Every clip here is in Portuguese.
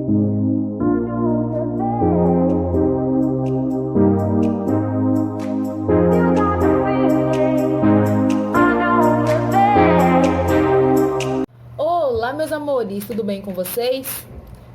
Olá, meus amores, tudo bem com vocês?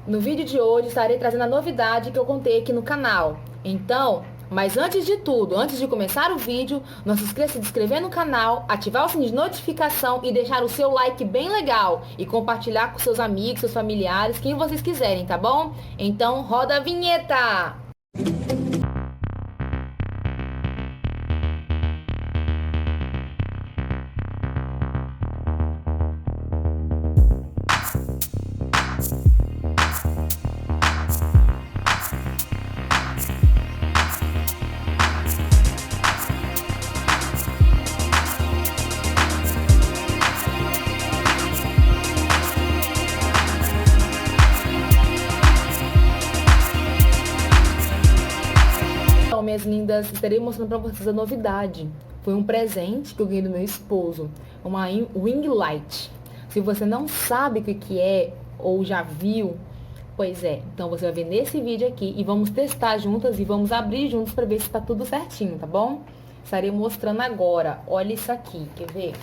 No vídeo de hoje estarei trazendo a novidade que eu contei aqui no canal. Então, mas antes de tudo, antes de começar o vídeo, não se esqueça de se inscrever no canal, ativar o sininho de notificação e deixar o seu like bem legal e compartilhar com seus amigos, seus familiares, quem vocês quiserem, tá bom? Então, roda a vinheta! Então, minhas lindas, estarei mostrando pra vocês a novidade. Foi um presente que eu ganhei do meu esposo, uma ring light. Se você não sabe o que é ou já viu, pois é, então você vai ver nesse vídeo aqui e vamos testar juntas e vamos abrir juntos pra ver se tá tudo certinho, tá bom? Estarei mostrando agora. Olha isso aqui, quer ver?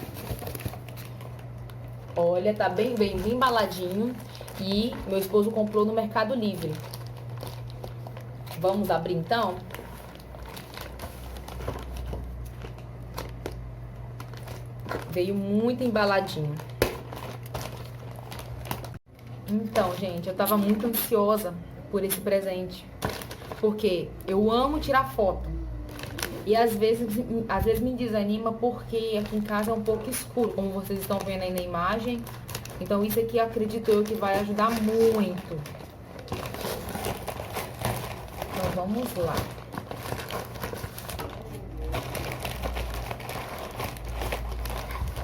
Olha, tá bem embaladinho e meu esposo comprou no Mercado Livre. Vamos abrir então? Veio muito embaladinho. Então, gente, eu tava muito ansiosa por esse presente. Porque eu amo tirar foto. E às vezes me desanima porque aqui em casa é um pouco escuro, como vocês estão vendo aí na imagem. Então isso aqui acredito eu que vai ajudar muito. Então vamos lá.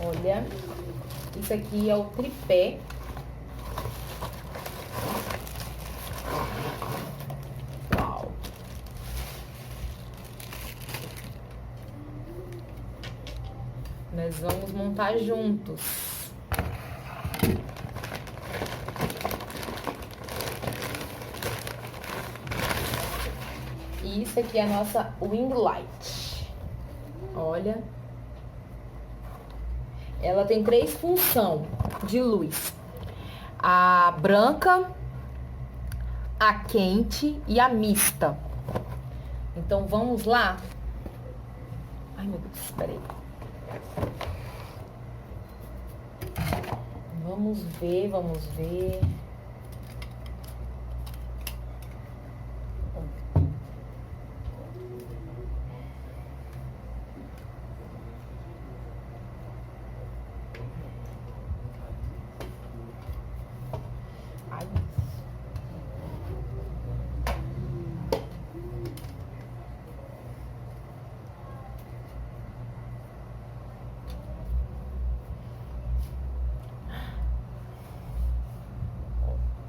Olha, isso aqui é o tripé. Uau! Nós vamos montar juntos. E isso aqui é a nossa ring light. Olha. Ela tem 3 funções de luz. A branca, a quente e a mista. Então, vamos lá? Ai, meu Deus, espera aí. Vamos ver, vamos ver. Ai.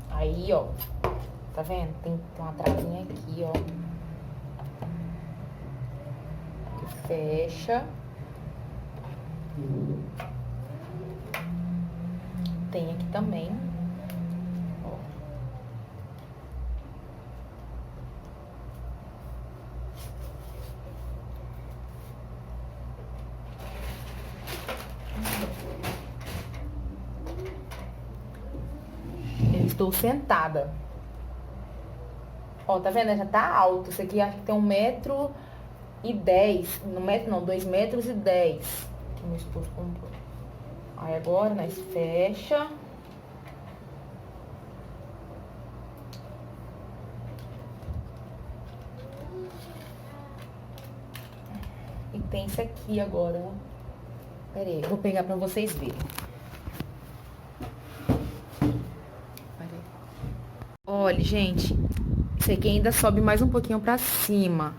Aí, ó, tá vendo? Tem uma travinha aqui, ó, que fecha. Tem aqui também, ó. Eu estou sentada. Ó, tá vendo? Já tá alto. Isso aqui acho que tem 1,10 m. 1 m não, 2,10 m. Que meu esposo comprou. Aí agora nós fecha. E tem isso aqui agora, ó. Pera aí, eu vou pegar pra vocês verem. Olha, gente, esse aqui ainda sobe mais um pouquinho pra cima.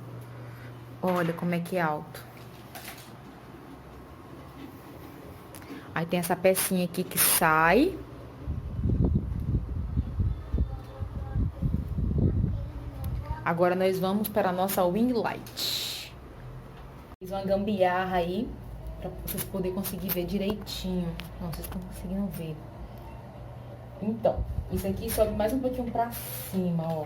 Olha como é que é alto. Aí tem essa pecinha aqui que sai. Agora nós vamos para a nossa ring light. Fiz uma gambiarra aí, pra vocês poderem conseguir ver direitinho. Não, vocês estão conseguindo ver. Então, isso aqui sobe mais um pouquinho pra cima, ó.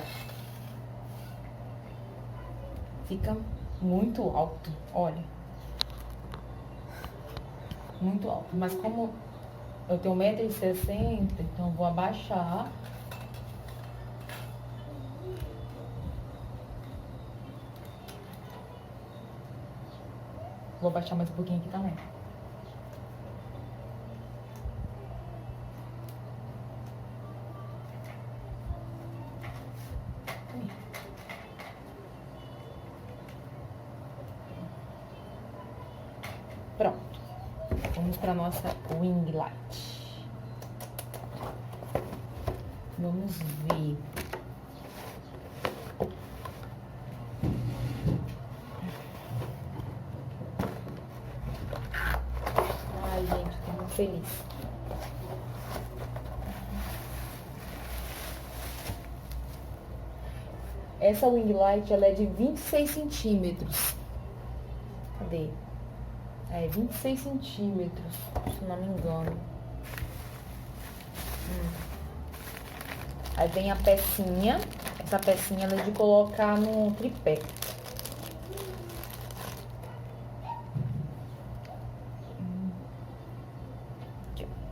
Fica muito alto, olha. Muito alto. Mas como eu tenho 1,60 m, então eu vou abaixar. Vou abaixar mais um pouquinho aqui também. Pronto. Vamos para nossa wing light. Vamos ver. Ai, gente, tô muito feliz. Essa wing light, ela é de 26 centímetros. Cadê? É, 26 centímetros, se não me engano. Aí vem a pecinha. Essa pecinha ela é de colocar no tripé. Aqui, ó.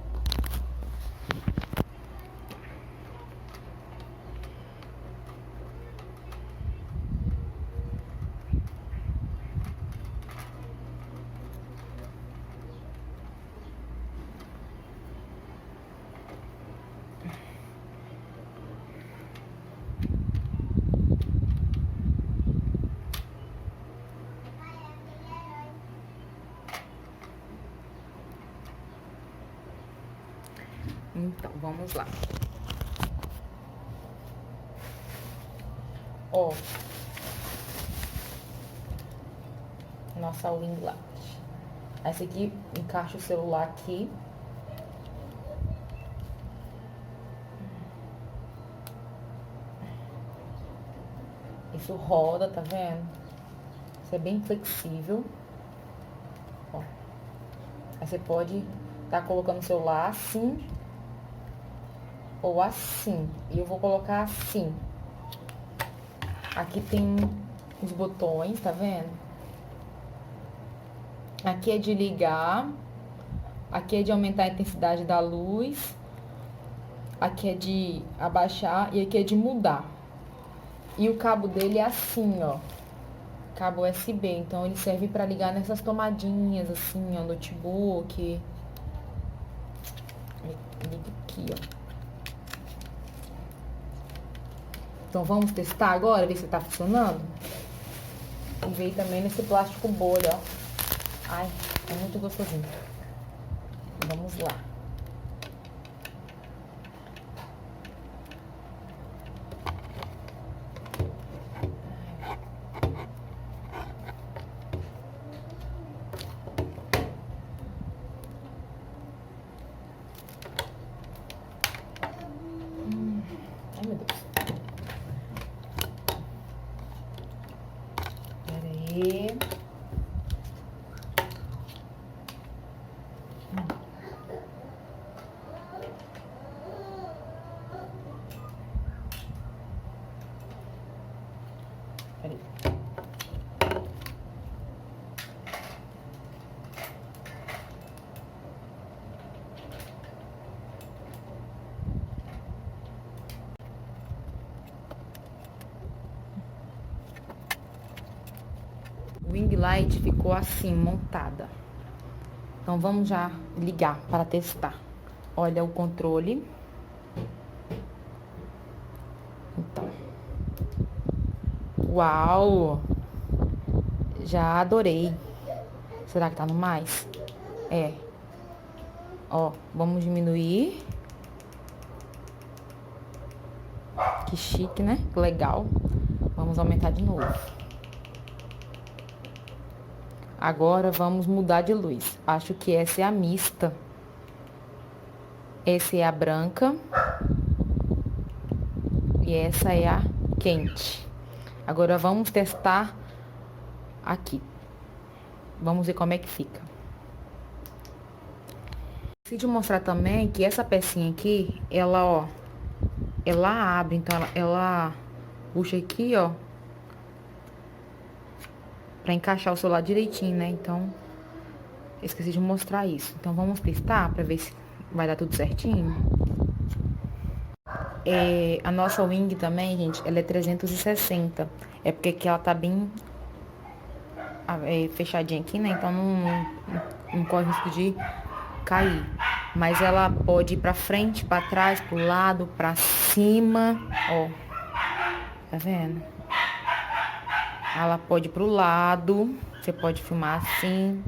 Então, vamos lá. Ó. Nossa wing light. Essa aqui, encaixa o celular aqui. Isso roda, tá vendo? Isso é bem flexível. Ó. Aí você pode tá colocando o celular assim ou assim. E eu vou colocar assim. Aqui tem os botões, tá vendo? Aqui é de ligar. Aqui é de aumentar a intensidade da luz. Aqui é de abaixar e aqui é de mudar. E o cabo dele é assim, ó. Cabo USB, então ele serve pra ligar nessas tomadinhas, assim, ó, notebook. Liga aqui, ó. Então vamos testar agora, ver se tá funcionando? E veio também nesse plástico bolha, ó. Ai, é muito gostosinho. Vamos lá. Ai, meu Deus. Pera aí. Pera aí. O ring light ficou assim, montada. Então, vamos já ligar para testar. Olha o controle. Então. Uau! Já adorei. Será que tá no mais? É. Ó, vamos diminuir. Que chique, né? Legal. Vamos aumentar de novo. Agora vamos mudar de luz. Acho que essa é a mista. Essa é a branca. E essa é a quente. Agora vamos testar aqui. Vamos ver como é que fica. Esqueci de mostrar também que essa pecinha aqui, ela, ó, ela abre, então ela puxa aqui, ó, pra encaixar o celular direitinho, né? Então, esqueci de mostrar isso. Então, vamos testar pra ver se vai dar tudo certinho. A nossa wing também, gente, ela é 360. É porque aqui ela tá bem fechadinha aqui, né? Então, não corre risco de cair. Mas ela pode ir pra frente, pra trás, pro lado, pra cima, ó. Tá vendo? Ela pode ir pro lado, você pode filmar assim.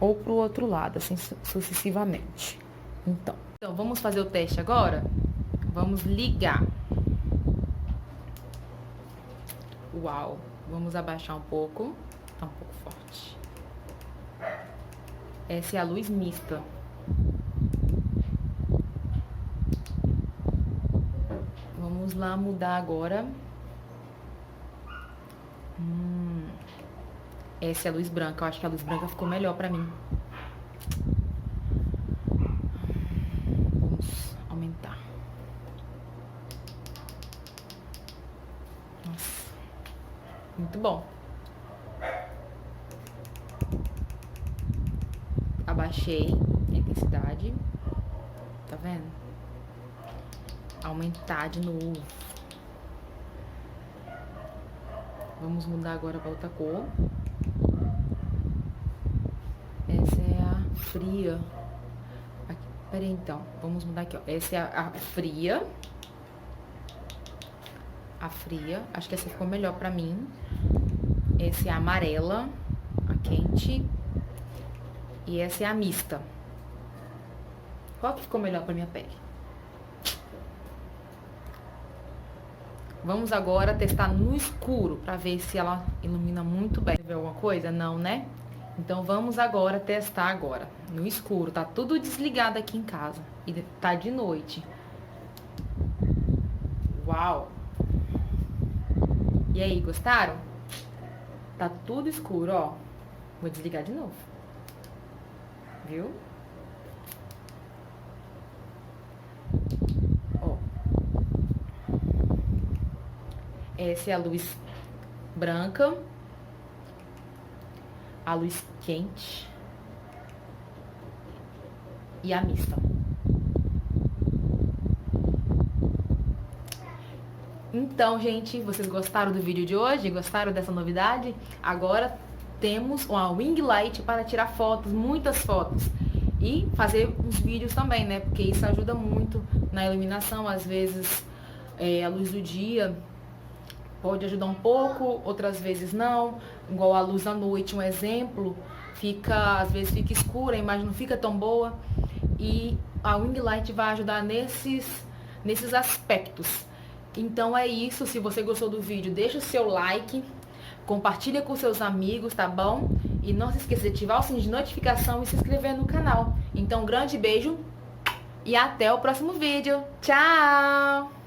Ou pro outro lado, assim sucessivamente. Então, vamos fazer o teste agora? Vamos ligar. Uau! Vamos abaixar um pouco. Tá um pouco forte. Essa é a luz mista. Vamos lá mudar agora. Essa é a luz branca. Eu acho que a luz branca ficou melhor pra mim. Vamos aumentar. Nossa. Muito bom. Abaixei a intensidade. Tá vendo? Aumentar de novo. Vamos mudar agora pra outra cor. Essa é a fria. Aqui, peraí, então. Vamos mudar aqui, ó. Essa é a fria. A fria. Acho que essa ficou melhor pra mim. Essa é a amarela. A quente. E essa é a mista. Qual que ficou melhor pra minha pele? Vamos agora testar no escuro pra ver se ela ilumina muito bem. Você vê alguma coisa? Não, né? Então vamos agora testar agora no escuro. Tá tudo desligado aqui em casa e tá de noite. Uau! E aí, gostaram? Tá tudo escuro, ó. Vou desligar de novo. Viu? Ó. Essa é a luz branca. A luz quente. E a mista. Então, gente, vocês gostaram do vídeo de hoje? Gostaram dessa novidade? Agora temos uma Wing Light para tirar fotos, muitas fotos. E fazer uns vídeos também, né? Porque isso ajuda muito na iluminação. Às vezes, a luz do dia pode ajudar um pouco, outras vezes não. Igual a luz à noite, um exemplo. Às vezes fica escura, a imagem não fica tão boa. E a Wing Light vai ajudar nesses aspectos. Então é isso, se você gostou do vídeo, deixa o seu like, compartilha com seus amigos, tá bom? E não se esqueça de ativar o sininho de notificação e se inscrever no canal. Então, um grande beijo e até o próximo vídeo. Tchau!